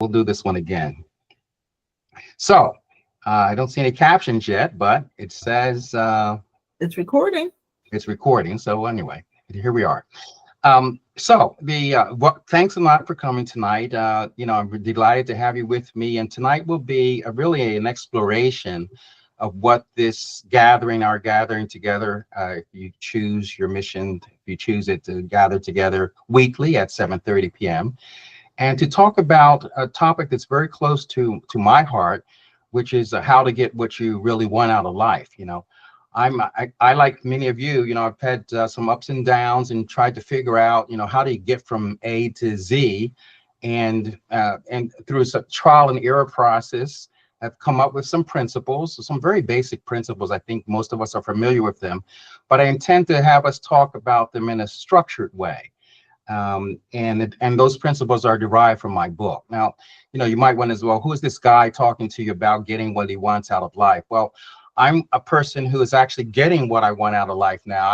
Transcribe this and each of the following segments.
We'll do this one again. So I don't see any captions yet, but it says It's recording. it's recording. So anyway, here we are. So thanks a lot for coming tonight. I'm delighted to have you with me. And tonight will be really an exploration of what this gathering, our gathering together, if you choose your mission, if you choose it to gather together weekly at 7:30 p.m. and to talk about a topic that's very close to my heart, which is how to get what you really want out of life. I like many of you, I've had some ups and downs and tried to figure out, how do you get from A to Z, and through a trial and error process, I've come up with some principles, some very basic principles. I think most of us are familiar with them, but I intend to have us talk about them in a structured way. And those principles are derived from my book. Now, you might wonder as well, who is this guy talking to you about getting what he wants out of life? Well, I'm a person who is actually getting what I want out of life now.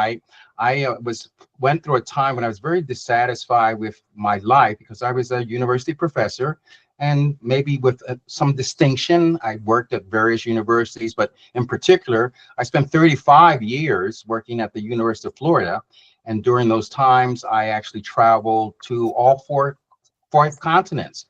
I went through a time when I was very dissatisfied with my life because I was a university professor, and maybe with some distinction. I worked at various universities, but in particular, I spent 35 years working at the University of Florida. And during those times, I actually traveled to all four continents.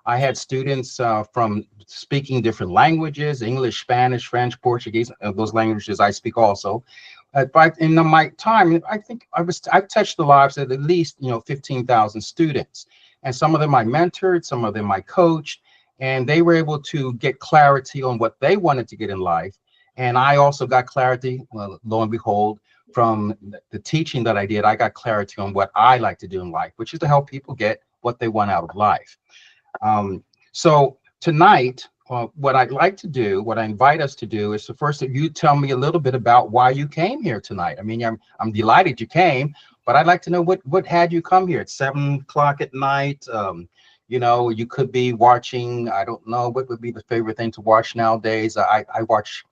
I had students from speaking different languages: English, Spanish, French, Portuguese. Those languages I speak also. But in my time, I think I touched the lives of at least 15,000 students, and some of them I mentored, some of them I coached, and they were able to get clarity on what they wanted to get in life. And I also got clarity, well, lo and behold, from the teaching that I did. I got clarity on what I like to do in life, which is to help people get what they want out of life. So tonight, what I'd like to do, what I invite us to do, is to first you tell me a little bit about why you came here tonight. I mean, I'm delighted you came, but I'd like to know what had you come here at 7 o'clock at night. You could be watching, I don't know, what would be the favorite thing to watch nowadays. I watch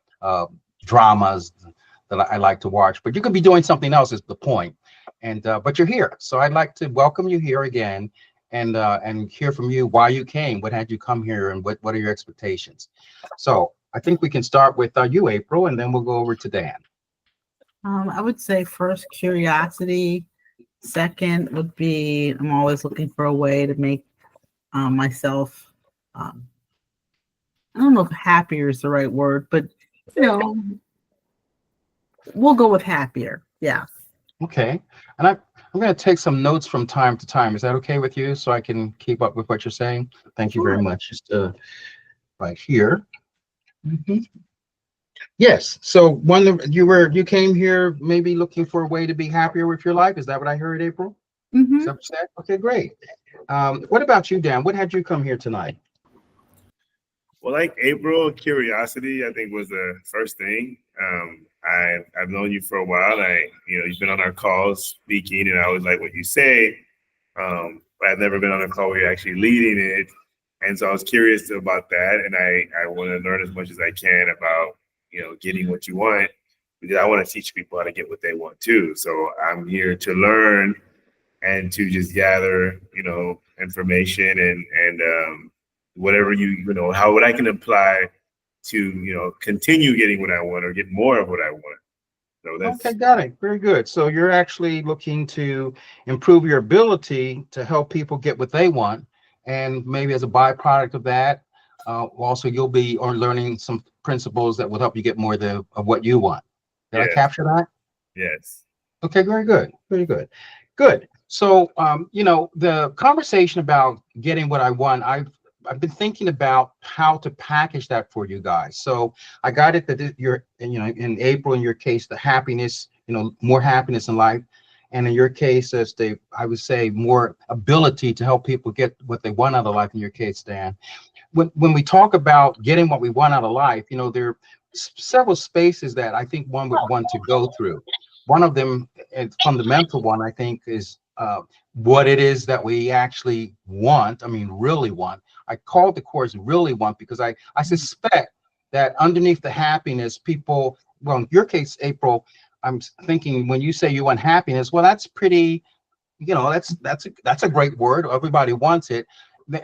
dramas that I like to watch, but you could be doing something else is the point. And but you're here, so I'd like to welcome you here again, and hear from you why you came, what had you come here, and what are your expectations. So I think we can start with you, April, and then we'll go over to Dan. I would say first curiosity. Second would be I'm always looking for a way to make myself. I don't know if happier is the right word, but you know, we'll go with happier. Yeah. Okay, and I'm going to take some notes from time to time. Is that okay with you, so I can keep up with what you're saying? Thank you very Sure. much. Just right here. Mhm. Yes. So you came here maybe looking for a way to be happier with your life. Is that what I heard, April? Is Mm-hmm. that what you said? Okay, great. What about you, Dan? What had you come here tonight? Well, like April, curiosity, I think, was the first thing. I've known you for a while. You've been on our calls speaking, and I always like what you say. But I've never been on a call where you're actually leading it, and so I was curious about that, and I want to learn as much as I can about getting what you want, because I want to teach people how to get what they want too. So I'm here to learn and to just gather information and whatever how what I can apply to continue getting what I want or get more of what I want. So Okay, that's got it. Very good. So you're actually looking to improve your ability to help people get what they want, and maybe as a byproduct of that, also you'll be or learning some principles that will help you get more of what you want. Did I yes, capture that? yes, Okay, very good. Very good. Good. So, the conversation about getting what I want, I've been thinking about how to package that for you guys. So I got it that you're, in April, in your case, the happiness, more happiness in life. And in your case, I would say more ability to help people get what they want out of life in your case, Dan. When we talk about getting what we want out of life, there are several spaces that I think one would want to go through. One of them, a fundamental one, I think, is what it is that we actually want. I mean, really want. I called the course "Really Want" because I suspect that underneath the happiness, people. Well, in your case, April, I'm thinking when you say you want happiness, well, that's pretty. That's a great word. Everybody wants it.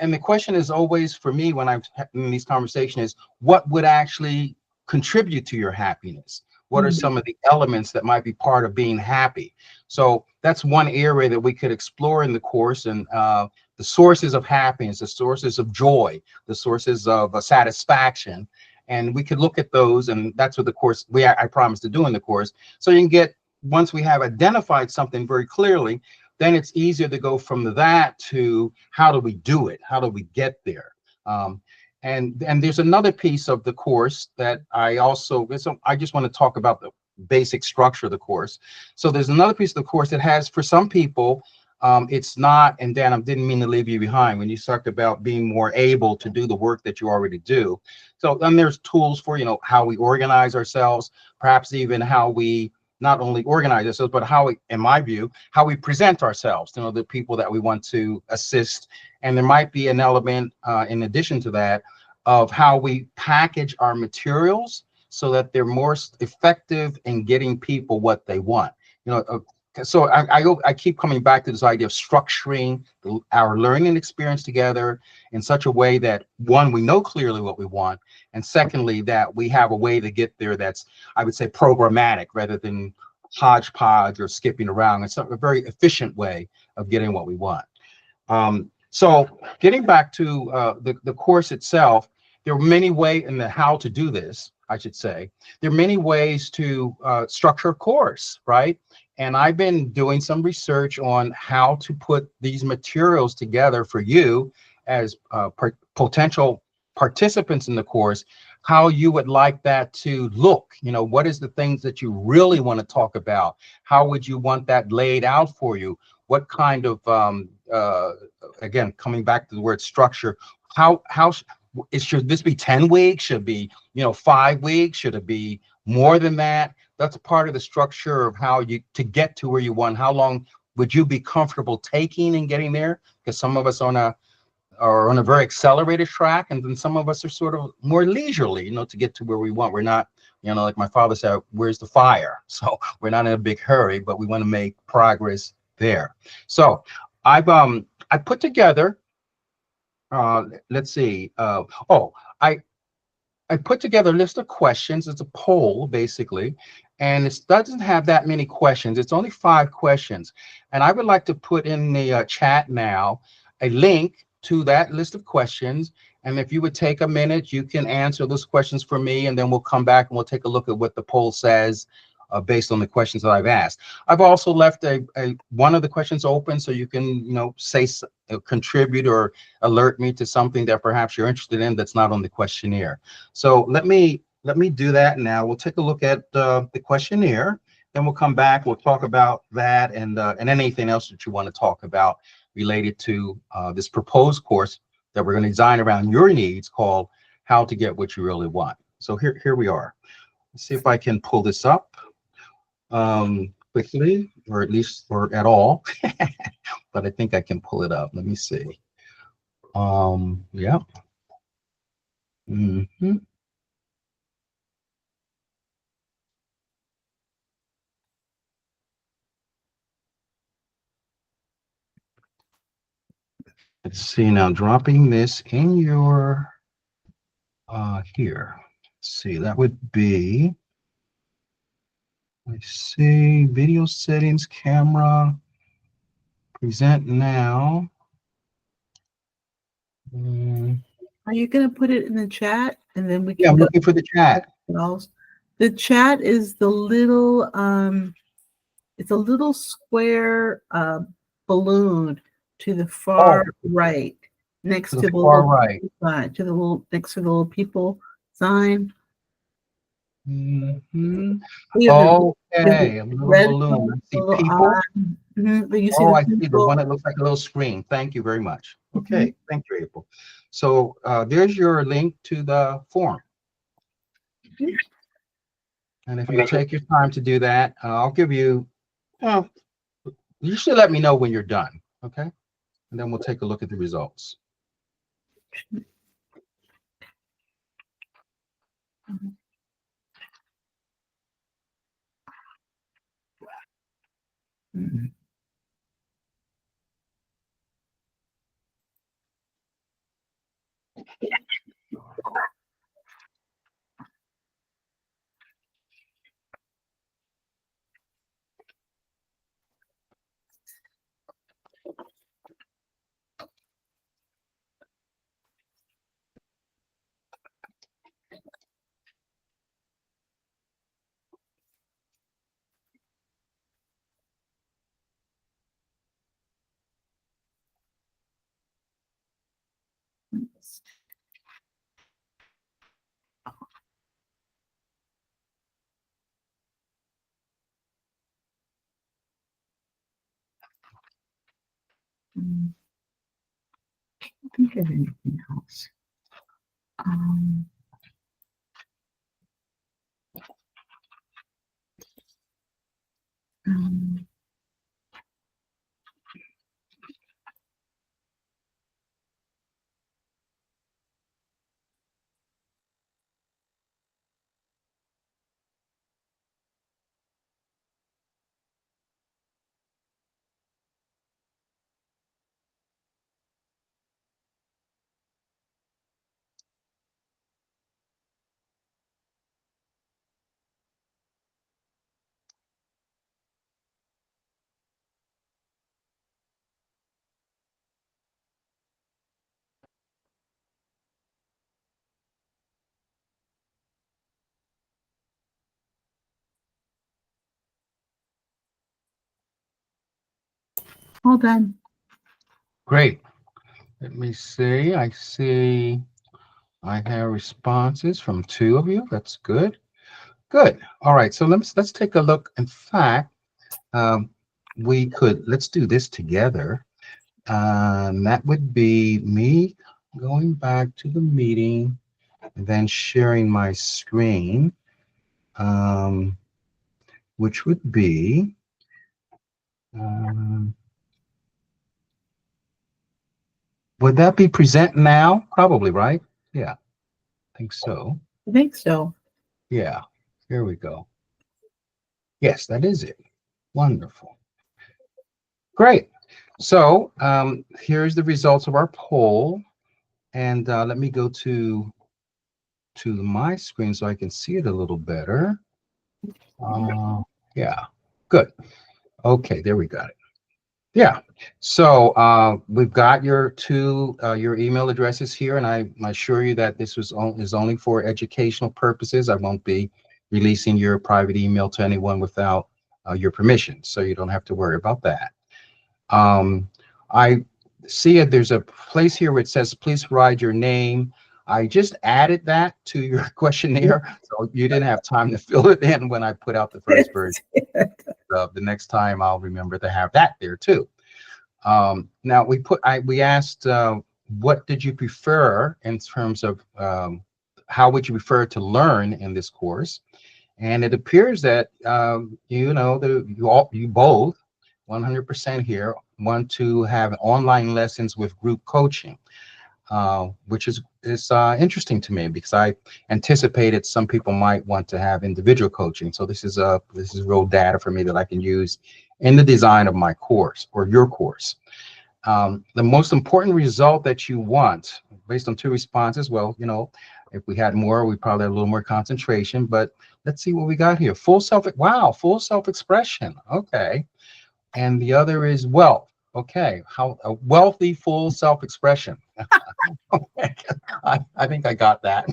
and the question is always for me when I'm in these conversations is what would actually contribute to your happiness? What are Mhm. some of the elements that might be part of being happy? So that's one area that we could explore in the course, and the sources of happiness, the sources of joy, the sources of satisfaction. And we could look at those, and that's what the course I promise to do in the course. So you can get, once we have identified something very clearly, then it's easier to go from that to how do we do it? How do we get there? And there's another piece of the course that I just want to talk about the basic structure of the course. So there's another piece of the course that has, for some people, it's not, and Dan, I didn't mean to leave you behind when you talked about being more able to do the work that you already do. So then there's tools for, how we organize ourselves, perhaps even how we not only organize ourselves, but how we, in my view, how we present ourselves to the people that we want to assist. And there might be an element, in addition to that, of how we package our materials so that they're more effective in getting people what they want. So I keep coming back to this idea of structuring our learning experience together in such a way that, one, we know clearly what we want, and secondly, that we have a way to get there that's, I would say, programmatic rather than hodgepodge or skipping around. It's a very efficient way of getting what we want. So getting back to the course itself, there are many ways in the how to do this, I should say. There are many ways to structure a course, right? And I've been doing some research on how to put these materials together for you as potential participants in the course, how you would like that to look. What is the things that you really want to talk about? How would you want that laid out for you? What kind of, again, coming back to the word structure, should this be 10 weeks? Should it be, 5 weeks? Should it be more than that? That's a part of the structure of how to get to where you want. How long would you be comfortable taking and getting there? Because some of us are on a very accelerated track, and then some of us are sort of more leisurely, to get to where we want. We're not, like my father said, where's the fire? So we're not in a big hurry, but we want to make progress there. So I put together, let's see. I put together a list of questions. It's a poll, basically, and it doesn't have that many questions. It's only 5 questions. And I would like to put in the chat now a link to that list of questions. And if you would take a minute, you can answer those questions for me, and then we'll come back and we'll take a look at what the poll says based on the questions that I've asked. I've also left one of the questions open so you can, contribute or alert me to something that perhaps you're interested in that's not on the questionnaire. So let me do that now. We'll take a look at the questionnaire, then we'll come back. We'll talk about that and anything else that you want to talk about related to this proposed course that we're going to design around your needs, called How to Get What You Really Want. So here we are. Let's see if I can pull this up quickly, or at least, or at all. But I think I can pull it up. Let me see. Yeah. Mhm. Let's see now, dropping this in your here. Let's see, that would be, let's see, video settings, camera, present now. Are you gonna put it in the chat and then we Yeah, can I'm go looking for the chat. else? The chat is the little it's a little square balloon to the far Oh, right, next to to the the far little right. sign, next to the little people sign. Mhm. We have the Okay, a little red balloon. I see little people. You see Oh, the I see the people. one that looks like a little screen. Thank you very much. Mhm. Okay, thank you, April. So there's your link to the form. And if you take your time to do that, I'll give you, well, you should let me know when you're done, okay? And then we'll take a look at the results. Mhm. I think of anything else. Um, um, all done. Great. Let me see. I see I have responses from 2 of you. That's good. Good. All right. So let's take a look. In fact, let's do this together. That would be me going back to the meeting and then sharing my screen, which would be, would that be present now? Probably, right? Yeah, I think so. I think so. Yeah, here we go. Yes, that is it. Wonderful. Great. So here's the results of our poll. And let me go to my screen so I can see it a little better. Yeah, good. Okay, there we got it. Yeah. So we've got your your email addresses here, and I assure you that this is only for educational purposes. I won't be releasing your private email to anyone without your permission, so you don't have to worry about that. I see there's a place here where it says, please provide your name. I just added that to your questionnaire, so you didn't have time to fill it in when I put out the first version. The next time I'll remember to have that there too. Now we asked, what did you prefer in terms of how would you prefer to learn in this course? And it appears that you both 100% here want to have online lessons with group coaching, which is interesting to me because I anticipated some people might want to have individual coaching. So this is real data for me that I can use in the design of my course or your course. The most important result that you want, based on 2 responses, well, if we had more, we probably had a little more concentration, but let's see what we got here. Full self-expression. Okay. And the other is wealth. Okay. How a wealthy, full self-expression. Okay. I think I got that.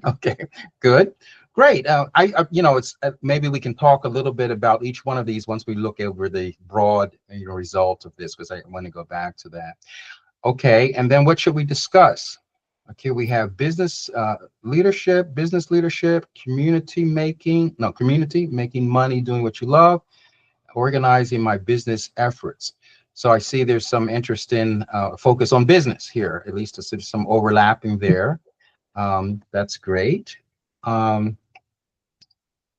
Okay, good. Great. It's maybe we can talk a little bit about each one of these once we look over the broad, result of this, because I want to go back to that. Okay. And then what should we discuss? Okay, we have business leadership, community making money doing what you love, organizing my business efforts. So I see there's some interest in focus on business here, at least there's some overlapping there. That's great.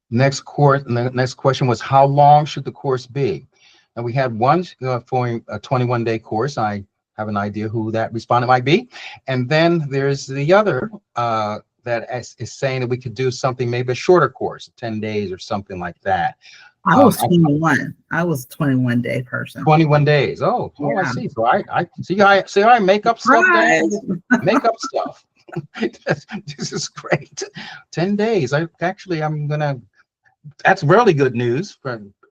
Next question was, how long should the course be? And we had one for a 21-day course. I have an idea who that respondent might be. And then there's the other that is saying that we could do something, maybe a shorter course, 10 days or something like that. I was 21. I was a 21-day person. 21 days. Oh, yeah. I see. So I make up stuff. Make up stuff. This is great. 10 days. That's really good news.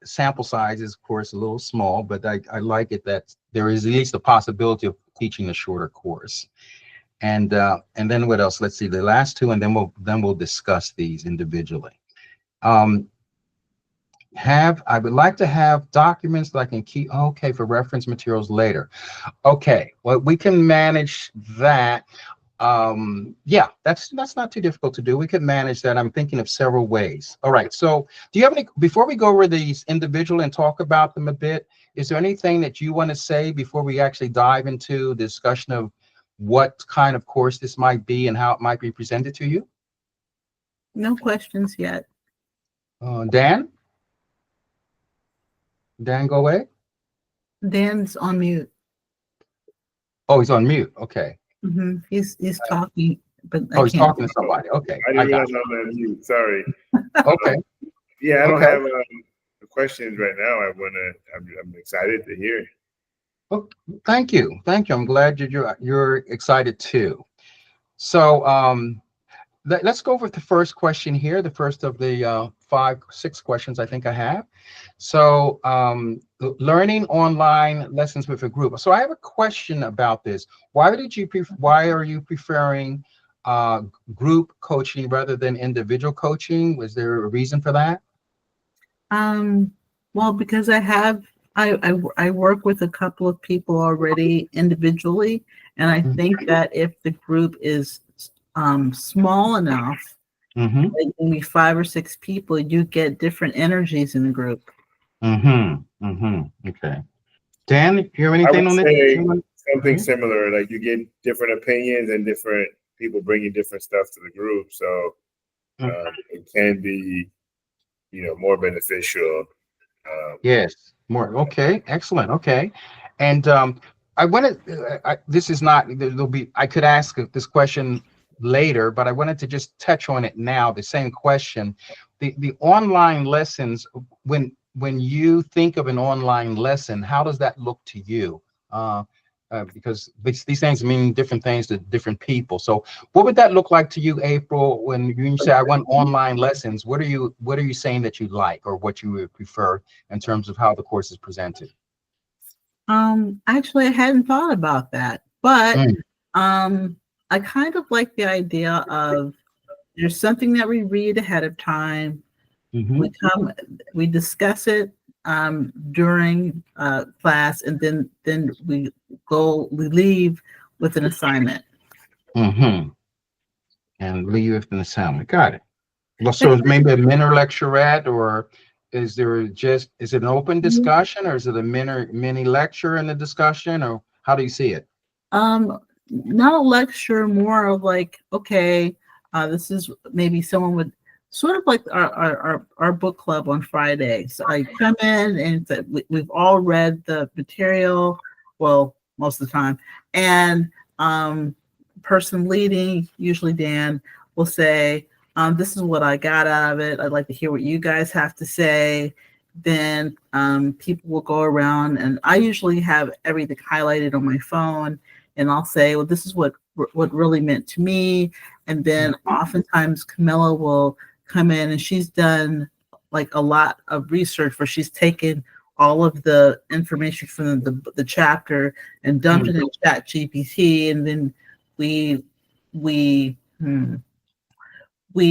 Sample size is, of course, a little small, but I like it that there is at least a possibility of teaching a shorter course. And then what else? Let's see, the last two, and then we'll discuss these individually. I would like to have documents that I can keep, okay, for reference materials later. Okay, well, we can manage that. Yeah, that's not too difficult to do. We could manage that. I'm thinking of several ways. All right, so do you have any, before we go over these individual and talk about them a bit, is there anything that you want to say before we actually dive into the discussion of what kind of course this might be and how it might be presented to you? No questions yet. Dan? Dan, go away. Dan's on mute. Oh, he's on mute. Okay. He's talking, but He's talking to somebody. Okay. I didn't realize I was on mute. Sorry. Okay. Yeah, I don't Okay. have questions right now. I'm excited to hear. Oh, thank you. I'm glad you're excited too. So let's go with the first question here. The first of the 6 questions I think I have. So learning online lessons with a group. So I have a question about this. Why are you preferring group coaching rather than individual coaching? Was there a reason for that? Well, because I work with a couple of people already individually, and I think that if the group is small enough, like maybe 5 or 6 people, you get different energies in the group. Okay. Dan, do you have anything on this? Something similar, like you get different opinions and different people bringing different stuff to the group, so it can be, more beneficial. Yes, more. Okay, excellent. Okay, and I wanted. This is not. I could ask this question later, but I wanted to just touch on it now. The same question. The online lessons. When you think of an online lesson, how does that look to you? Because these things mean different things to different people. So what would that look like to you, April, when you say I want online lessons? What are you saying that you like, or what you would prefer in terms of how the course is presented? Actually, I hadn't thought about that, but I kind of like the idea of there's something that we read ahead of time. We discuss it during class, and then we leave with an assignment. And leave with an assignment. Got it. Well, so maybe a minor lecturette, or is it an open discussion, or is it a mini lecture in the discussion, or how do you see it? Not a lecture, more of like, okay, this is maybe someone would sort of like our book club on Friday. So I come in and we've all read the material, well, most of the time, and person leading, usually Dan, will say, this is what I got out of it. I'd like to hear what you guys have to say. Then people will go around, and I usually have everything highlighted on my phone, and I'll say, well, this is what really meant to me. And then oftentimes Camilla will come in, and she's done like a lot of research where she's taken all of the information from the chapter and dumped it in ChatGPT, and then we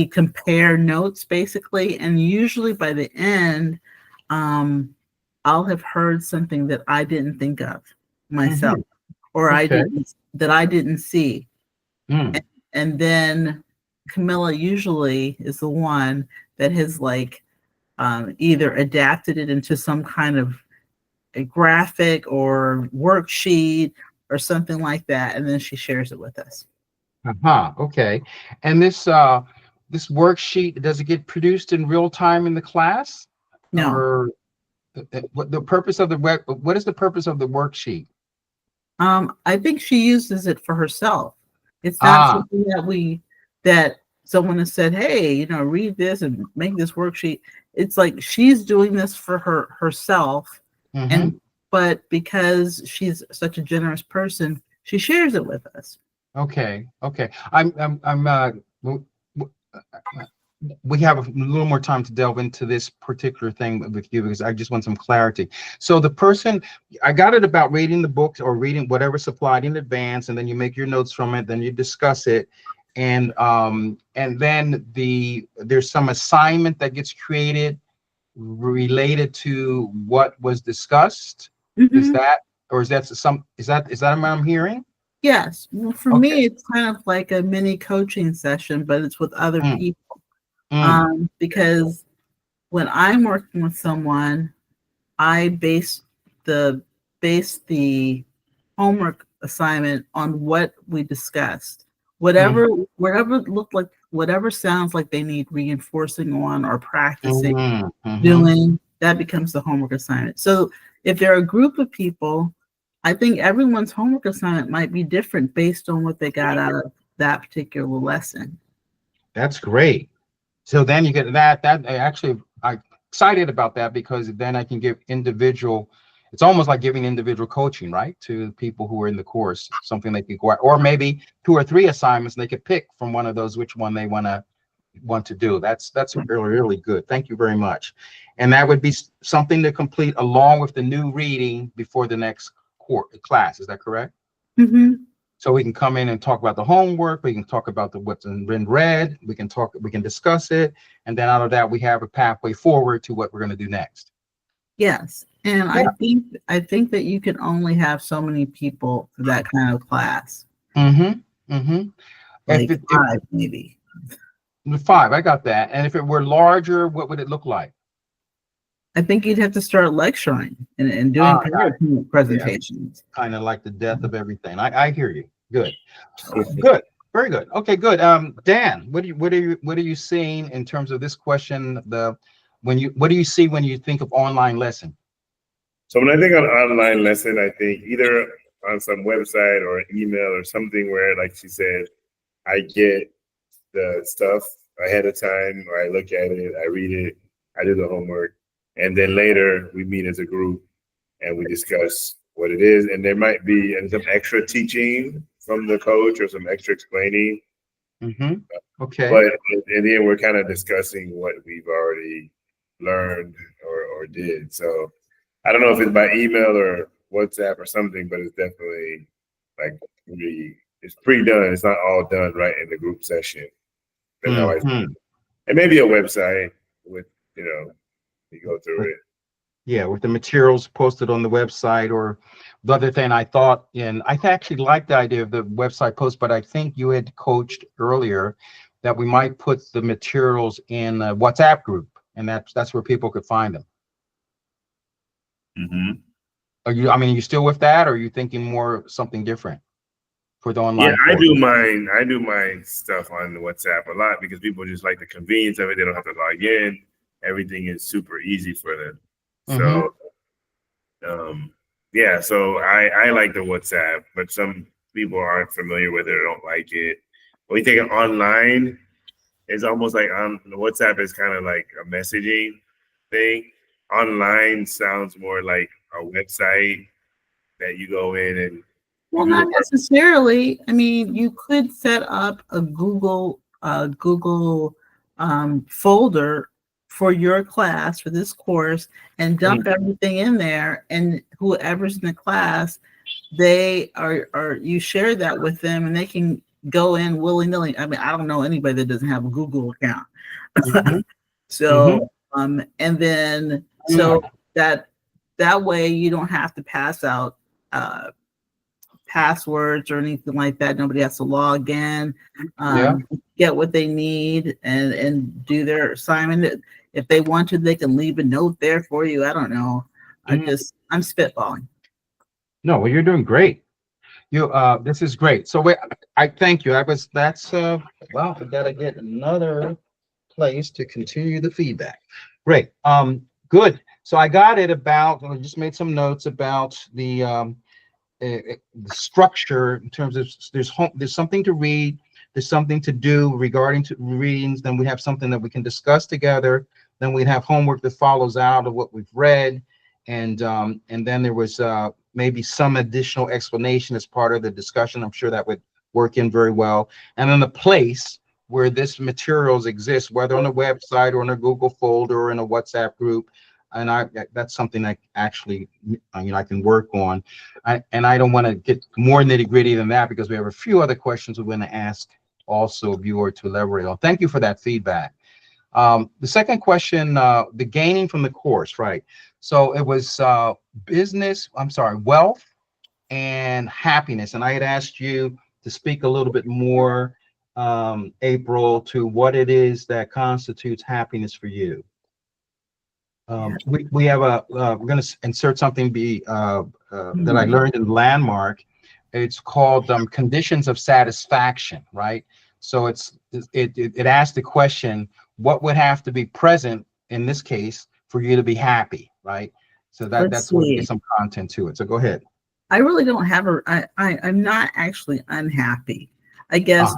compare notes basically, and usually by the end I'll have heard something that I didn't think of myself, or I didn't see. And then Camilla usually is the one that has like either adapted it into some kind of a graphic or worksheet or something like that, and then she shares it with us. Okay. And this worksheet, does it get produced in real time in the class? No. Or what is the purpose of the worksheet? I think she uses it for herself. It's not something that someone has said, hey, read this and make this worksheet. It's like she's doing this for herself. But because she's such a generous person, she shares it with us. Okay. Okay. W- w- we have a little more time to delve into this particular thing with you because I just want some clarity. So the person, I got it about reading the books or reading whatever supplied in advance, and then you make your notes from it, then you discuss it, and then there's some assignment that gets created related to what was discussed. Is Mhm. that, or is that what I'm hearing? Yes. Well, for Okay. me, it's kind of like a mini coaching session, but it's with other Mm, people. mm, Because when I'm working with someone, I the base the homework assignment on what we discussed. mm, Whatever looked like, whatever sounds like they need reinforcing on or practicing mm, mhm. doing, that becomes the homework assignment. So if there are a group of people, I think everyone's homework assignment might be different based on what they got out of that particular lesson. That's great. So then you get that I actually I'm excited about that because then I can give individual, it's almost like giving individual coaching, right? To people who are in the course, something they could go out, or maybe 2 or 3 assignments, and they could pick from one of those which one they want to do. That's really, really good. Thank you very much. And that would be something to complete along with the new reading before the next class. Is that correct? Mm-hmm. So we can come in and talk about the homework. We can talk about what's been read. We can discuss it. And then out of that, we have a pathway forward to what we're going to do next. Yes. And Yeah. I think that you can only have so many people for that kind of class, Mm-hmm. Mm-hmm. like If 5 maybe. the 5, I got that. And if it were larger, what would it look like? I think you'd have to start lecturing and doing Ah, got it. PowerPoint Yeah. presentations. Kind of like the death of everything. I hear you. Good. Good. Very good. Okay, good. Dan, what are you seeing in terms of this question? What do you see when you think of online lesson? So when I think on online lesson, I think either on some website or an email or something where, like she said, I get the stuff ahead of time, or I look at it, I read it, I do the homework, and then later we meet as a group and we discuss what it is. And there might be some extra teaching from the coach or some extra explaining, Mm-hmm. Okay. but in the end, we're kind of discussing what we've already learned or did. So I don't know if it's by email or WhatsApp or something, but it's definitely like it's pre-done. It's not all done right in the group session. That's how I. Mm-hmm. And maybe a website with you go through it. Yeah, with the materials posted on the website, or the other thing I thought I actually like the idea of the website post, but I think you had coached earlier that we might put the materials in a WhatsApp group, and that's where people could find them. Mm-hmm. Are you still with that, or are you thinking more something different for the Yeah, online I course? do mine. I do my stuff on the WhatsApp a lot because people just like the convenience of it. They don't have to log in. Everything is super easy for them. Mm-hmm. So, yeah. So I like the WhatsApp, but some people aren't familiar with it or don't like it. When you take it online, it's almost like on the WhatsApp is kind of like a messaging thing. Online sounds more like a website that you go in and Well, do not the work. necessarily. I mean, you could set up a Google folder for your class for this course and dump everything in there, and whoever's in the class, they are you share that with them, and they can go in willy-nilly. I mean, I don't know anybody that doesn't have a Google account. Mm-hmm. Mm-hmm. So, and then Mm. so that way you don't have to pass out passwords or anything like that. Nobody has to log in, Yeah. get what they need, and do their assignment. If they want to, they can leave a note there for you. I don't know. Mm. I'm spitballing. No, well, you're doing great. This is great. So I thank you. Well, we gotta get another place to continue the feedback. Great. Good. So I got it about, I just made some notes about the structure in terms of there's something to read, there's something to do regarding to readings, then we have something that we can discuss together, then we'd have homework that follows out of what we've read, and then there was maybe some additional explanation as part of the discussion. I'm sure that work in very well. And then the place where this materials exist, whether on a website or in a Google folder or in a WhatsApp group. And that's something that actually, I can work on. And I don't want to get more nitty gritty than that because we have a few other questions we're going to ask also of you or to elaborate on. Thank you for that feedback. The second question, the gaining from the course, right? So it was wealth and happiness. And I had asked you to speak a little bit more, April, to what it is that constitutes happiness for you. We have we're going to insert something that I learned in Landmark. It's called conditions of satisfaction, right? So it asks the question, what would have to be present in this case for you to be happy, right? So that's what gives some content to it. So go ahead. I really don't have I'm not actually unhappy. I guess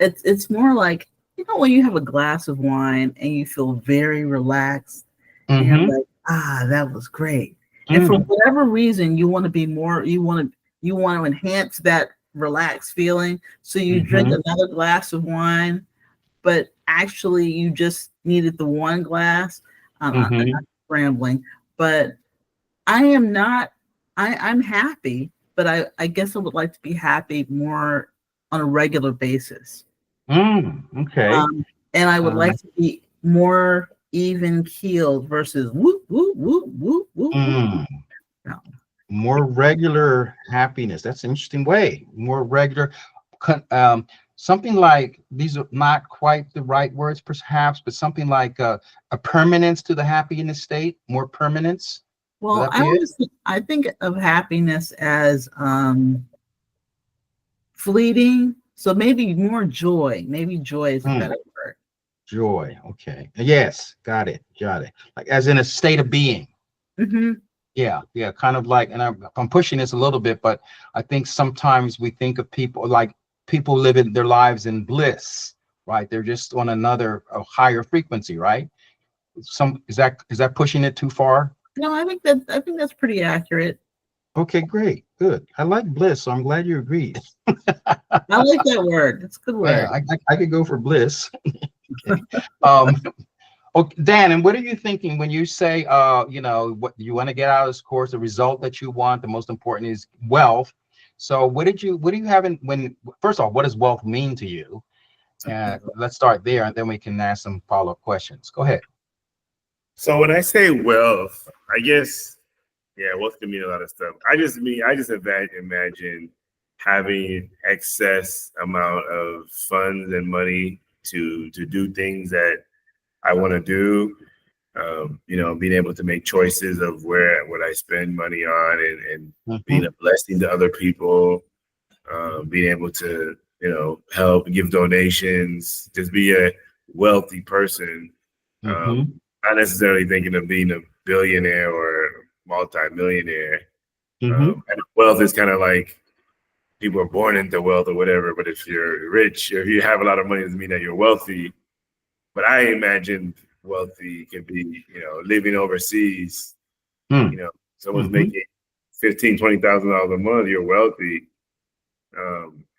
it's more like, when you have a glass of wine and you feel very relaxed, and you're like, that was great. And for whatever reason, you want to be more, you want to enhance that relaxed feeling. So you drink another glass of wine, but actually you just needed the one glass. I'm not rambling, but I'm happy, but I guess I would like to be happy more on a regular basis. Okay. And I would like to be more even keeled versus whoop, whoop, whoop, whoop, whoop. No. More regular happiness. That's an interesting way. More regular. Something like, these are not quite the right words perhaps, but something like a permanence to the happiness state, more permanence. Well, I think of happiness as fleeting. So maybe more joy. Maybe joy is a better word. Joy. Okay. Yes. Got it. Like as in a state of being. Yeah. Kind of like, and I'm pushing this a little bit, but I think sometimes we think of people like people living their lives in bliss, right? They're just on a higher frequency, right? Is that pushing it too far? No, I think that's pretty accurate. Okay, great, good. I like bliss, so I'm glad you agreed. I like that word. It's a good word. Yeah, I could go for bliss. Okay. Okay, Dan, and what are you thinking when you say, what you want to get out of this course, the result that you want, the most important is wealth. So what do you have first of all, what does wealth mean to you? Let's start there, and then we can ask some follow-up questions. Go ahead. So when I say wealth, I guess, wealth can mean a lot of stuff. I just imagine having excess amount of funds and money to do things that I want to do. Being able to make choices of what I spend money on and being a blessing to other people, being able to, help, give donations, just be a wealthy person. Not necessarily thinking of being a billionaire or multi-millionaire. And wealth is kind of like people are born into wealth or whatever, but if you're rich, if you have a lot of money, doesn't mean that you're wealthy. But I imagine wealthy can be, living overseas. Someone's making $15,000, $20,000 a month, you're wealthy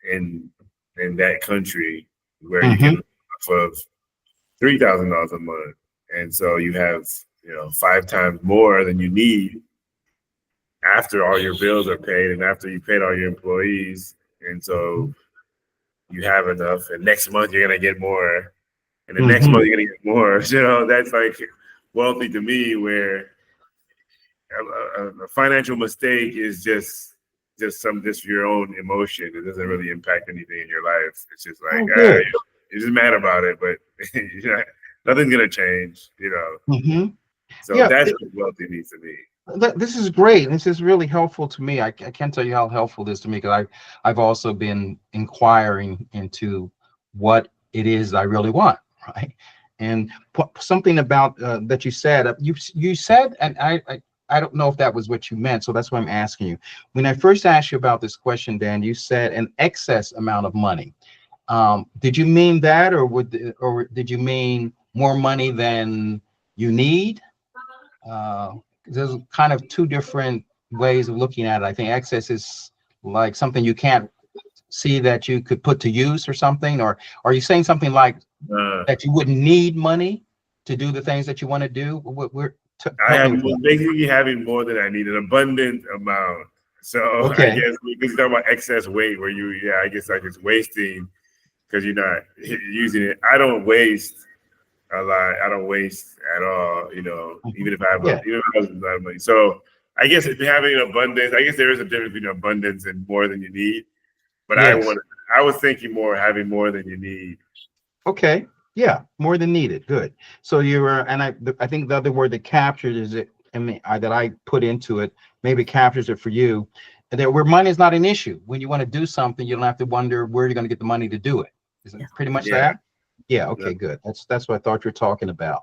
in that country where you can live off of $3,000 a month. And so you have, 5 times more than you need after all your bills are paid and after you paid all your employees. And so you have enough, and next month you're going to get more. And the next month you're going to get more. That's like wealthy to me, where a financial mistake is just your own emotion. It doesn't really impact anything in your life. It's just like, you're just mad about it, but nothing's going to change, So that's what wealthy means to me. This is great. This is really helpful to me. I can't tell you how helpful it is to me, because I've also been inquiring into what it is I really want, right? And something about that you said. You said, and I don't know if that was what you meant, so that's why I'm asking you. When I first asked you about this question, Dan, you said an excess amount of money. Did you mean that, or did you mean more money than you need? There's kind of two different ways of looking at it. I think excess is like something you can't see that you could put to use or something? Or are you saying something like Uh, that you wouldn't need money to do the things that you want to do? I Help me have with that. basically having more than I need, an abundant amount. So I Okay. guess we can talk about excess weight where I guess like it's wasting because you're not using it. I don't waste a lot. I don't waste at all, even if I have Yeah. even if I have a lot of money. So I guess if you're having an abundance, I guess there is a difference between abundance and more than you need. But Yes. I was thinking more having more than you need. Okay. Yeah. More than needed. Good. So you were, and I think the other word that captured is it, I mean, that I put into it, maybe captures it for you. And that where money is not an issue. When you want to do something, you don't have to wonder where you're going to get the money to do it. Is it Yeah. pretty much Yeah. that? Yeah. Okay. Good. That's what I thought you were talking about.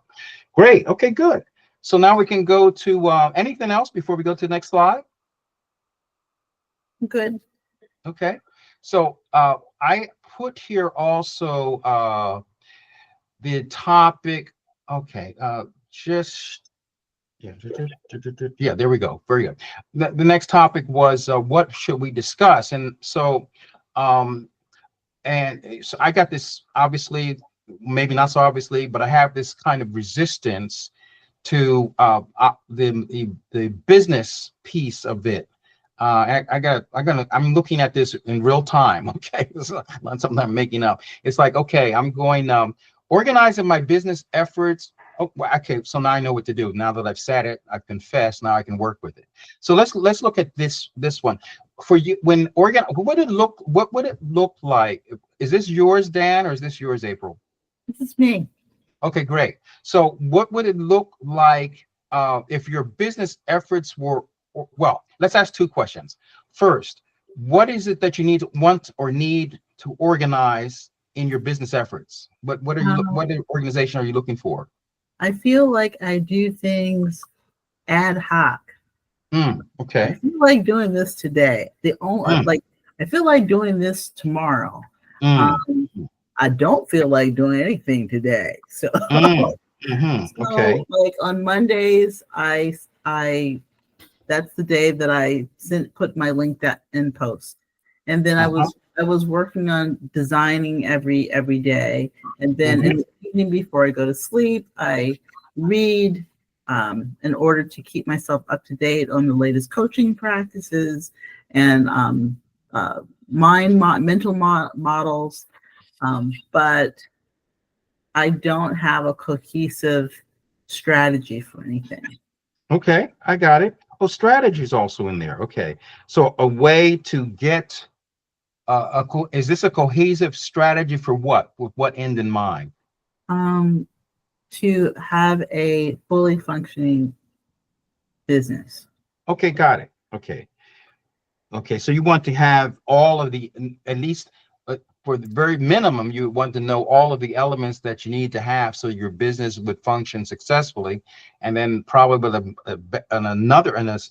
Great. Okay. Good. So now we can go to anything else before we go to the next slide. Good. Okay. So I put here also the topic. Okay. Just yeah. Yeah. There we go. Very good. The next topic was what should we discuss? And so I got this obviously, maybe not so obviously, but I have this kind of resistance to the business piece of it. I'm looking at this in real time. Okay, it's not something I'm making up. It's like, okay, I'm going organizing my business efforts. Oh, well, okay, so now I know what to do. Now that I've said it, I've confessed. Now I can work with it. So let's look at this one for you. What would it look like? Is this yours, Dan, or is this yours, April? This is me. Okay, great. So what would it look like if your business efforts were, well, let's ask two questions. First, what is it that you want or need to organize in your business efforts? What organization are you looking for? I feel like I do things ad hoc. I Okay. feel like doing this today. Like I feel like doing this tomorrow. Mm, I don't feel like doing anything today. So, okay. like on Mondays, I that's the day that I put my LinkedIn post, and then I was working on designing every day, and then in the evening before I go to sleep, I read in order to keep myself up to date on the latest coaching practices and mental models. But I don't have a cohesive strategy for anything. Okay, I got it. Oh, strategy is also in there. Okay, so a way to get is this a cohesive strategy for what? With what end in mind? To have a fully functioning business. Okay, got it. Okay. Okay, so you want to have all of the, at least for the very minimum, you want to know all of the elements that you need to have so your business would function successfully. And then probably the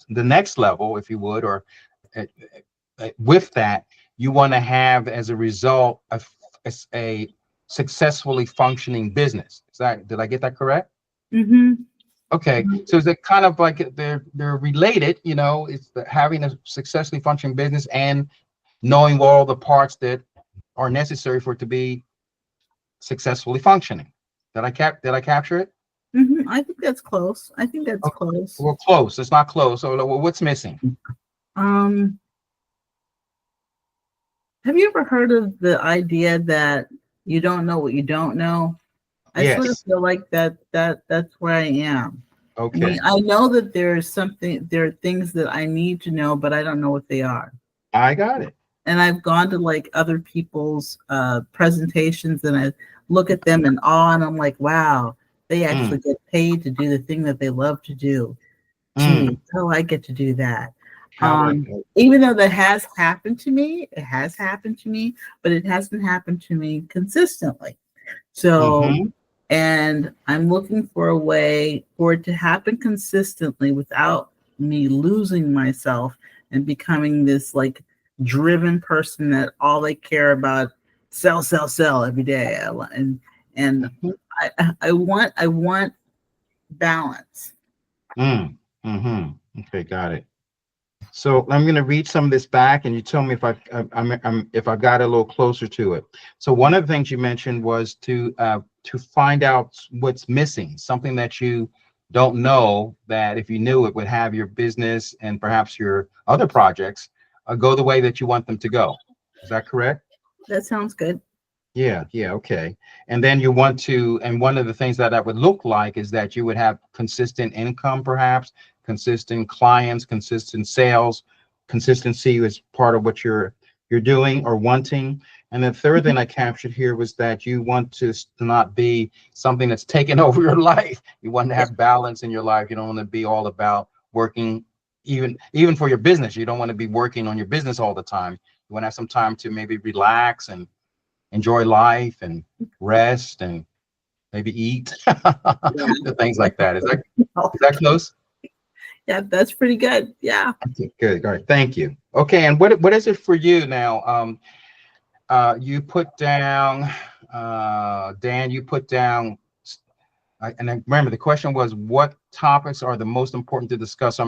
next level, if you would, or with that, you want to have as a result a successfully functioning business. Did I get that correct? Mm-hmm. Okay, so is it kind of like they're related, it's having a successfully functioning business and knowing all the parts that are necessary for it to be successfully functioning. Did I capture it? Mm-hmm. I think that's close. Close. Well, close. It's not close. So what's missing? Have you ever heard of the idea that you don't know what you don't know? I Yes. sort of feel like that's where I am. Okay. I mean, I know that there are things that I need to know, but I don't know what they are. I got it. And I've gone to like other people's presentations and I look at them in awe and I'm like, wow, they actually get paid to do the thing that they love to do. Gee, how do I get to do that? Even though that has happened to me, but it hasn't happened to me consistently. So, and I'm looking for a way for it to happen consistently without me losing myself and becoming this like driven person that all they care about sell every day. And I want balance. Okay, got it. So I'm going to read some of this back, and you tell me if if I've got a little closer to it. So one of the things you mentioned was to find out what's missing, something that you don't know that if you knew it would have your business and perhaps your other projects go the way that you want them to go. Is that correct? That sounds good. Yeah, yeah, okay. And then you want to, and one of the things that would look like is that you would have consistent income, perhaps, consistent clients, consistent sales. Consistency is part of what you're doing or wanting. And the third thing I captured here was that you want to not be something that's taken over your life. You want to have balance in your life. You don't want to be all about working, even for your business. You don't want to be working on your business all the time. You want to have some time to maybe relax and enjoy life and rest and maybe eat things like that. Is that close? Yeah, that's pretty good. Yeah. Okay, good. All right. Thank you. Okay. And what is it for you now? You put down, Dan, you put down, and I remember the question was, what topics are the most important to discuss?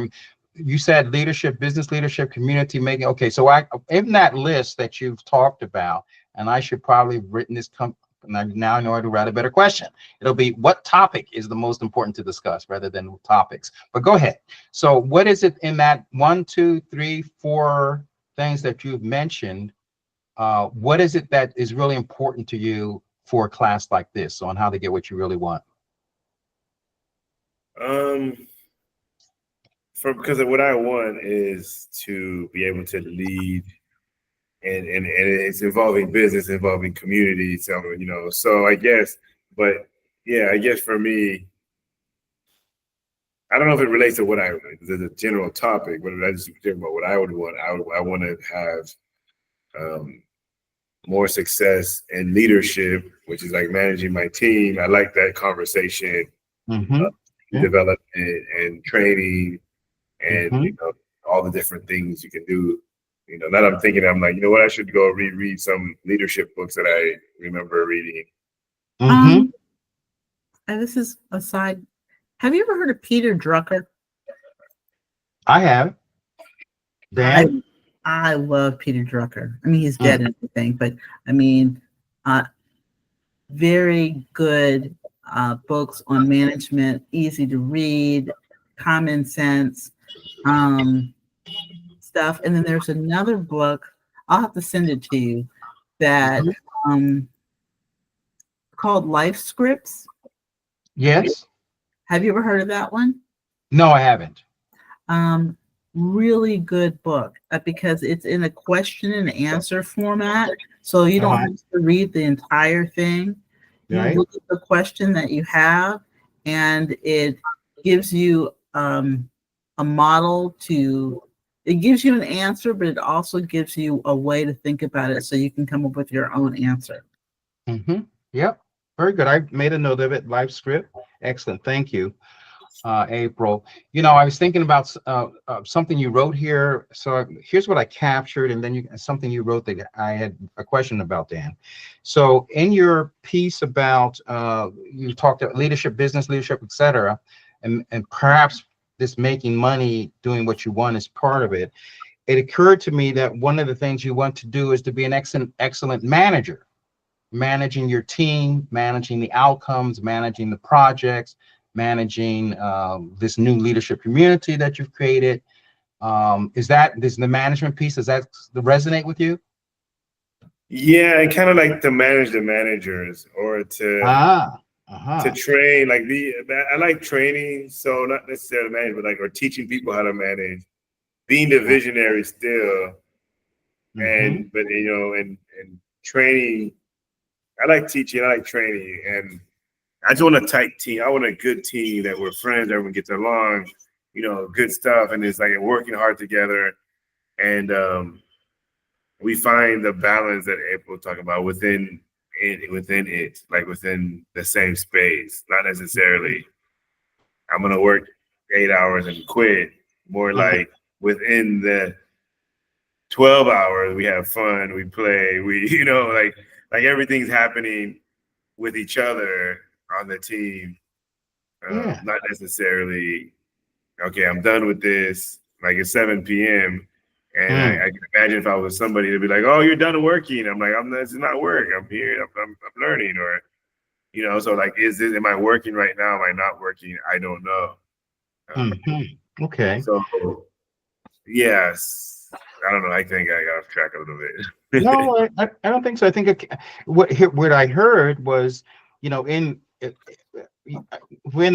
You said leadership, business leadership, community making. Okay. So in that list that you've talked about, and I should probably have written this, and now I know how to write a better question. It'll be, what topic is the most important to discuss rather than topics. But go ahead. So what is it in that 1, 2, 3, 4 things that you've mentioned? What is it that is really important to you for a class like this on how to get what you really want? Because of what I want is to be able to lead, and it's involving business, involving community. So so I guess, but yeah, I guess for me, I don't know if it relates to what the general topic, but I just think about what I would want. I want to have more success in leadership, which is like managing my team. I like that conversation, Mm-hmm. Yeah. development and training, and Mm-hmm. all the different things you can do. Now I'm thinking, I'm like, what, I should go reread some leadership books that I remember reading. Mm-hmm. And this is a side. Have you ever heard of Peter Drucker? I have. Dan? I love Peter Drucker. I mean, he's dead and everything, but I mean, very good books on management, easy to read, common sense stuff. And then there's another book, I'll have to send it to you, that called Life Scripts. Yes. Have you ever heard of that one? No, I haven't. Really good book because it's in a question and answer format. So you don't have to read the entire thing. You look at the question that you have, and it gives you a model it gives you an answer, but it also gives you a way to think about it so you can come up with your own answer. Mm-hmm. Yep. Very good. I made a note of it. Life Script. Excellent. Thank you, April. I was thinking about something you wrote here. So here's what I captured, and then something you wrote that I had a question about, Dan. So in your piece about, you talked about leadership, business leadership, etc., and perhaps this making money doing what you want is part of it. It occurred to me that one of the things you want to do is to be an excellent manager, managing your team, managing the outcomes, managing the projects, managing this new leadership community that you've created. Is the management piece, does that resonate with you? Yeah, I kind of like to manage the managers, or to train. I like training, so not necessarily manage, but or teaching people how to manage, being the visionary still, and training. I like teaching, I like training, and I just want a tight team. I want a good team that we're friends, everyone gets along, good stuff, and it's like working hard together, and we find the balance that April talked about within it, like within the same space. Not necessarily I'm gonna work 8 hours and quit. More like within the 12 hours, we have fun, we play, we like everything's happening with each other on the team. Not necessarily, okay, I'm done with this. like it's 7 p.m. And I can imagine if I was somebody to be like, "Oh, you're done working." I'm like, "This is not work. I'm here. I'm learning." Or, so like, am I working right now? Am I not working? I don't know. Okay. So, yes, I don't know. I think I got off track a little bit. No, I don't think so. I think what I heard was, we're in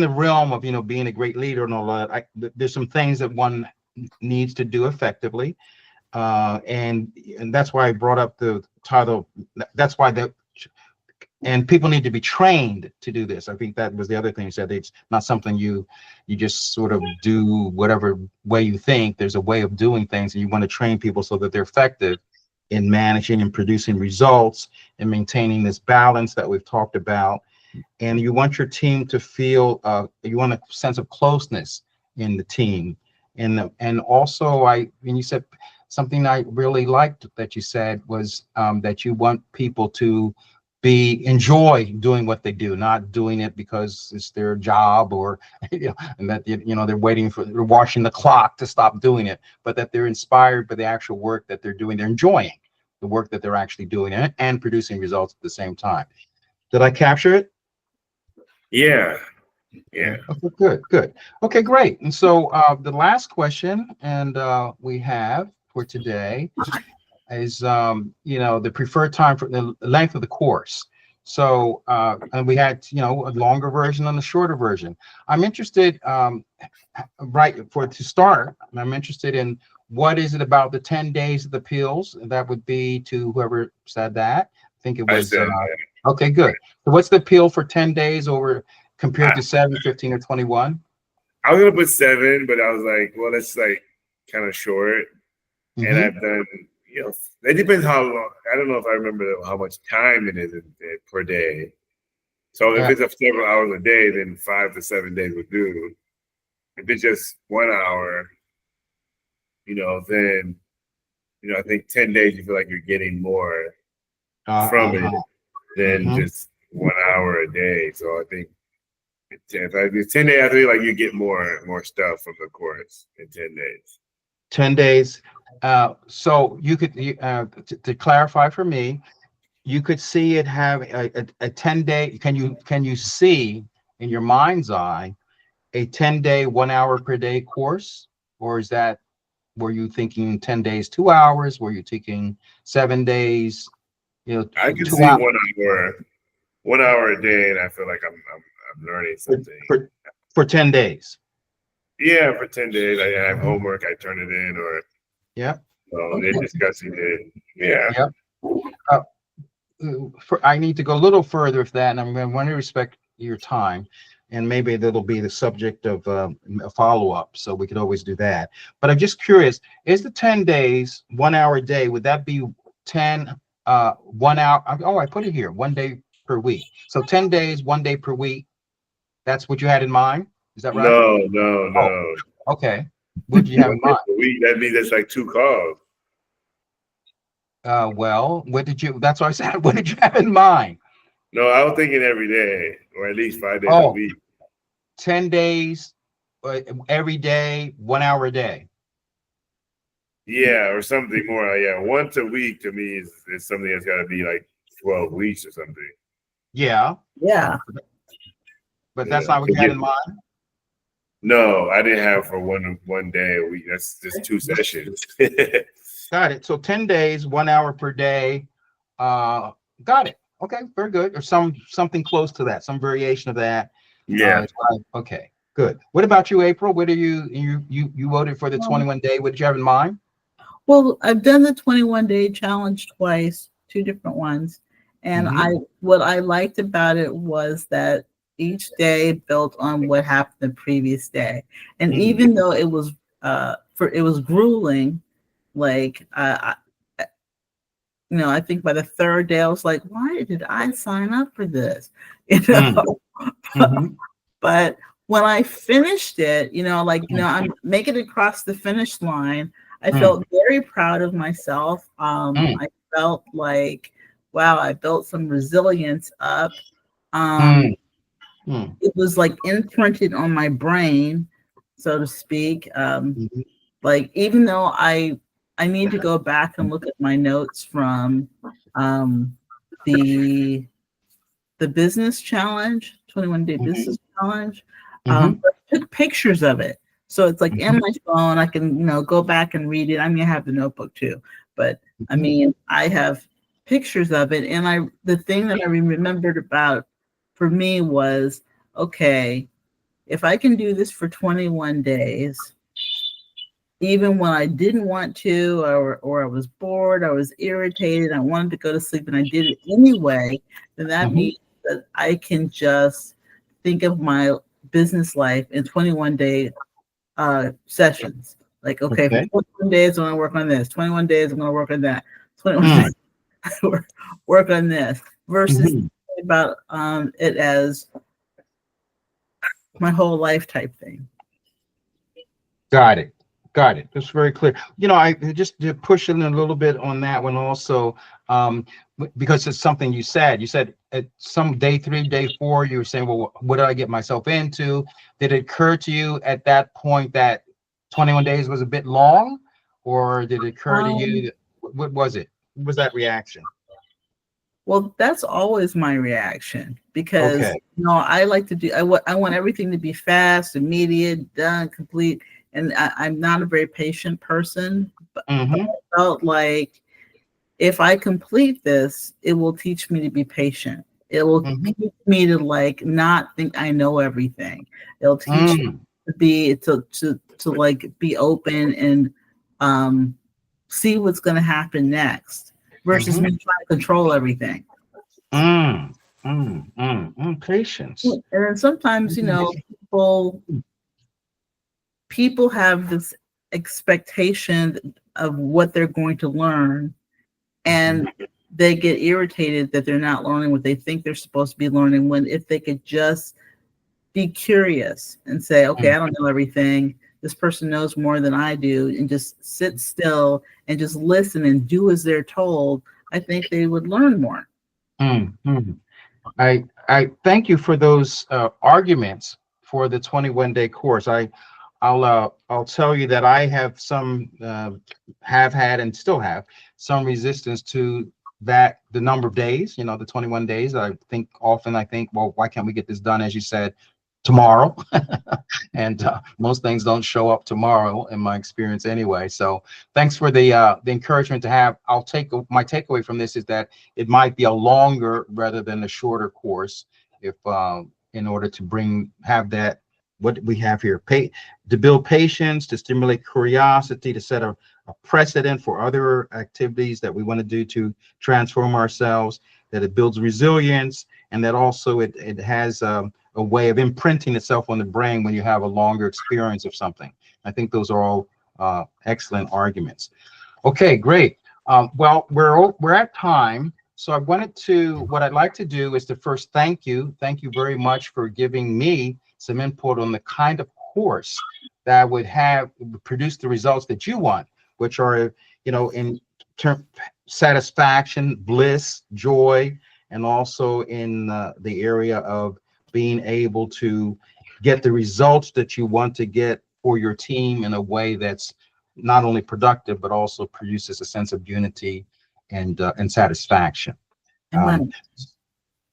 the realm of being a great leader and all that. There's some things that one needs to do effectively, and that's why I brought up the title. That's why and people need to be trained to do this. I think that was the other thing you said. It's not something you just sort of do whatever way you think. There's a way of doing things, and you want to train people so that they're effective in managing and producing results and maintaining this balance that we've talked about. And you want your team to feel, you want a sense of closeness in the team. And also, when you said something I really liked that you said was that you want people to enjoy doing what they do, not doing it because it's their job or, and that, they're watching the clock to stop doing it, but that they're inspired by the actual work that they're doing. They're enjoying the work that they're actually doing and producing results at the same time. Did I capture it? Yeah. Okay, good. Okay, great. And so the last question we have for today is the preferred time for the length of the course. So and we had a longer version and a shorter version. I'm interested to start. I'm interested in what is it about the 10 days of the appeals. That would be to whoever said that. I think it was okay, good. So what's the appeal for 10 days compared to 7, 15, or 21? I was gonna put 7, but I was like, well, that's like kind of short. And I've done, it depends how long. I don't know if I remember how much time it is per day. So if it's several hours a day, then 5 to 7 days would do. If it's just 1 hour, then I think 10 days you feel like you're getting more from it than just 1 hour a day. So I think if I do 10 days, I feel like you get more stuff from the course in 10 days. 10 days. So you could, to clarify for me, you could see it have a 10-day. Can you see in your mind's eye a 10-day, 1 hour per day course, or were you thinking 10 days, 2 hours? Were you thinking 7 days? I can see 1 hour a day, and I feel like I'm learning something for 10 days. Yeah, for 10 days. I have homework. I turn it in, or they're discussing it. Yeah. I need to go a little further with that, and I'm going to want to respect your time, and maybe that'll be the subject of a follow-up, so we could always do that. But I'm just curious, is the 10 days, 1 hour a day, would that be 1 hour? Oh, I put it here, 1 day per week. So 10 days, 1 day per week. That's what you had in mind? Is that right? No. Oh, okay. What did you have in mind? That means that's like 2 calls. Well, that's what I said. What did you have in mind? No, I was thinking every day, or at least 5 days a week. 10 days, every day, 1 hour a day. Yeah, or something more. Yeah, once a week to me is something that's got to be like 12 weeks or something. Yeah. But that's not what you had in mind? No, I didn't have for one day a week. That's just 2 sessions. Got it. So 10 days, 1 hour per day. Got it. Okay, very good. Or something close to that, some variation of that. Yeah. Okay, good. What about you, April? What are you voted for the 21 day? What did you have in mind? Well, I've done the 21-day challenge twice, 2 different ones. And what I liked about it was that each day built on what happened the previous day. And even though it was grueling, like I think by the 3rd day I was like, why did I sign up for this? But when I finished it, I'm making it across the finish line. I felt very proud of myself. I felt like, wow, I built some resilience up. It was like imprinted on my brain, so to speak. like, even though I need to go back and look at my notes from the business challenge, 21-day business challenge. I took pictures of it. So it's like in my phone, I can, go back and read it. I mean, I have the notebook too, but I mean, I have pictures of it. And the thing that I remembered about for me was, okay, if I can do this for 21 days, even when I didn't want to, or I was bored, I was irritated, I wanted to go to sleep, and I did it anyway, then that means that I can just think of my business life in 21-day sessions. Like, okay, for 21 days, I'm going to work on this. 21 days, I'm going to work on that. 21 days, work on this. Versus about it as my whole life type thing. Got it. That's very clear. I just to push in a little bit on that one also, because it's something you said. You said at some day 3, day 4, you were saying, well, what did I get myself into? Did it occur to you at that point that 21 days was a bit long, or did it occur to you? What was it? What was that reaction? Well, that's always my reaction because I like to do. I want everything to be fast, immediate, done, complete. And I'm not a very patient person, but I felt like if I complete this, it will teach me to be patient. It will teach me to like not think I know everything. It'll teach me to be to like be open and see what's going to happen next versus me trying to control everything. Patience. And then sometimes, people have this expectation of what they're going to learn, and they get irritated that they're not learning what they think they're supposed to be learning, when if they could just be curious and say, okay, I don't know everything. This person knows more than I do, and just sit still and just listen and do as they're told, I think they would learn more. I thank you for those arguments for the 21-day course. I'll tell you that I have have had and still have some resistance to that, the number of days, the 21 days. I think, well, why can't we get this done, as you said, tomorrow? And most things don't show up tomorrow in my experience anyway. So thanks for the encouragement to have. My takeaway from this is that it might be a longer rather than a shorter course, if in order to have that, what we have here, to build patience, to stimulate curiosity, to set a precedent for other activities that we want to do to transform ourselves, that it builds resilience, and that also it has a way of imprinting itself on the brain when you have a longer experience of something. I think those are all excellent arguments. Okay, great. Well, we're at time. So what I'd like to do is to first thank you very much for giving me some input on the kind of course that would produce the results that you want, which are, in term satisfaction, bliss, joy, and also in the area of being able to get the results that you want to get for your team in a way that's not only productive, but also produces a sense of unity and satisfaction.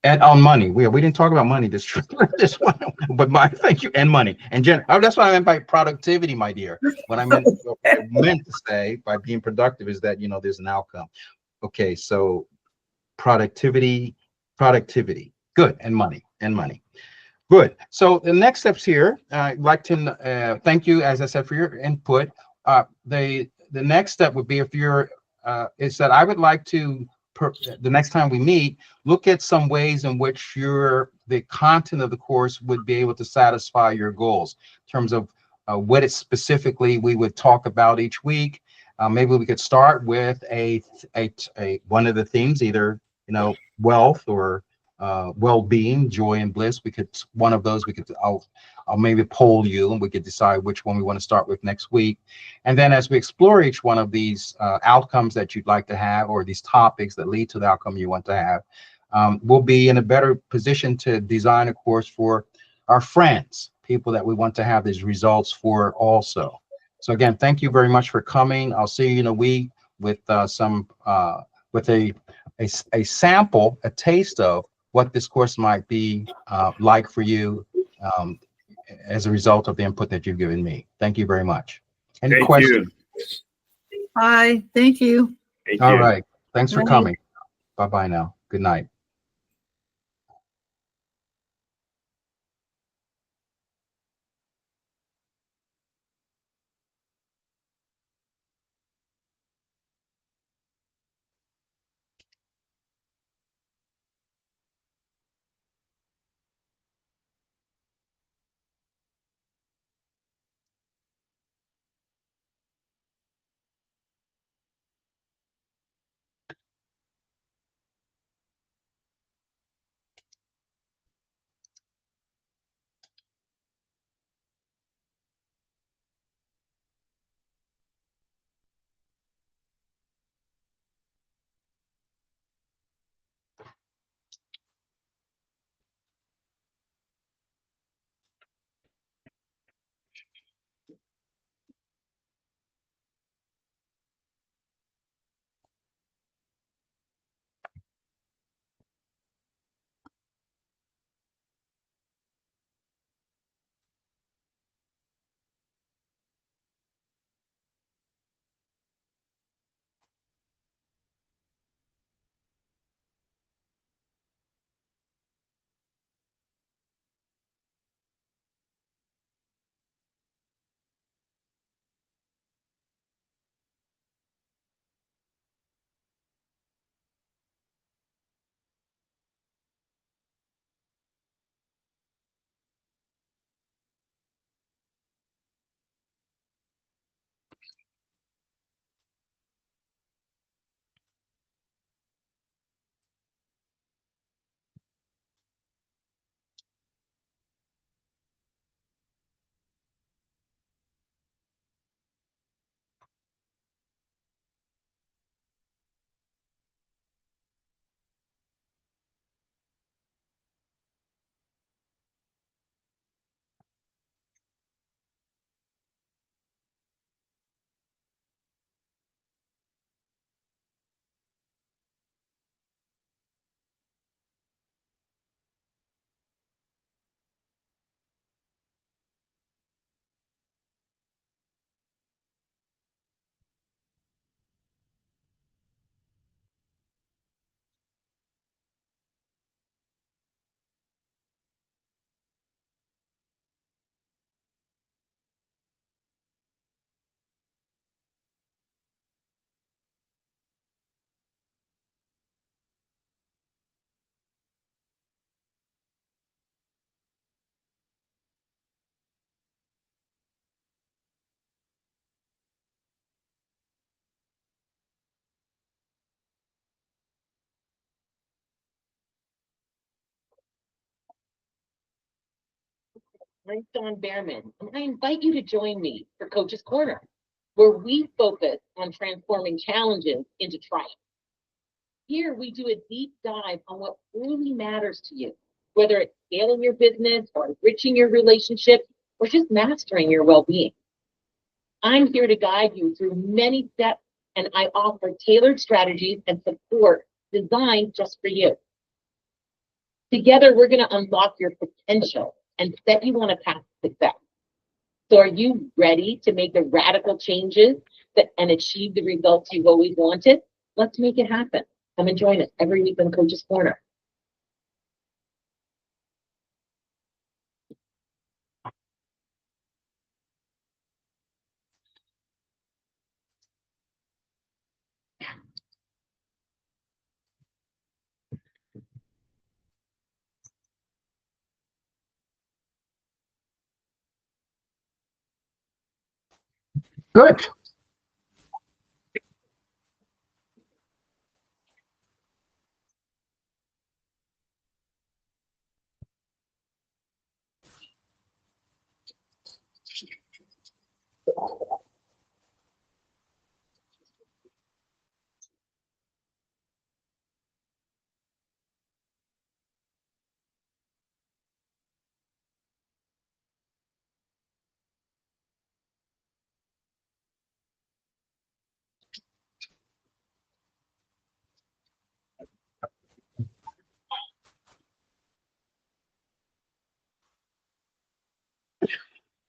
And on money, we didn't talk about money this one, but thank you, and money, and that's what I meant by productivity, my dear. What I meant to say by being productive is that there's an outcome. Okay, so productivity, good, and money, good. So the next steps here, I'd like to thank you, as I said, for your input. The next step would be, is that I would like to, the next time we meet, look at some ways in which the content of the course would be able to satisfy your goals in terms of what it specifically we would talk about each week. Maybe we could start with one of the themes, either wealth or well-being, joy and bliss. I'll maybe poll you, and we could decide which one we want to start with next week. And then as we explore each one of these outcomes that you'd like to have, or these topics that lead to the outcome you want to have, we'll be in a better position to design a course for our friends, people that we want to have these results for also. So again, thank you very much for coming. I'll see you in a week with with a sample, a taste of what this course might be like for you um, as a result of the input that you've given me. Thank you very much. Any Thank questions? you. Bye. Thank you. Thank All you. right. Thanks for Bye. coming. Bye-bye now. Good night. I'm Dawn Behrman, and I invite you to join me for Coach's Corner, where we focus on transforming challenges into triumph. Here, we do a deep dive on what really matters to you, whether it's scaling your business or enriching your relationships or just mastering your well being. I'm here to guide you through many steps, and I offer tailored strategies and support designed just for you. Together, we're going to unlock your potential and set you on a path to success. So are you ready to make the radical changes and achieve the results you've always wanted? Let's make it happen. Come and join us every week on Coach's Corner. Good.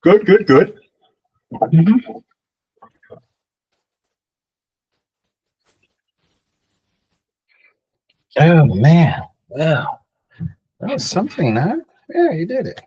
Good, good, good. Oh, man. Wow. That was something, huh? Yeah, you did it.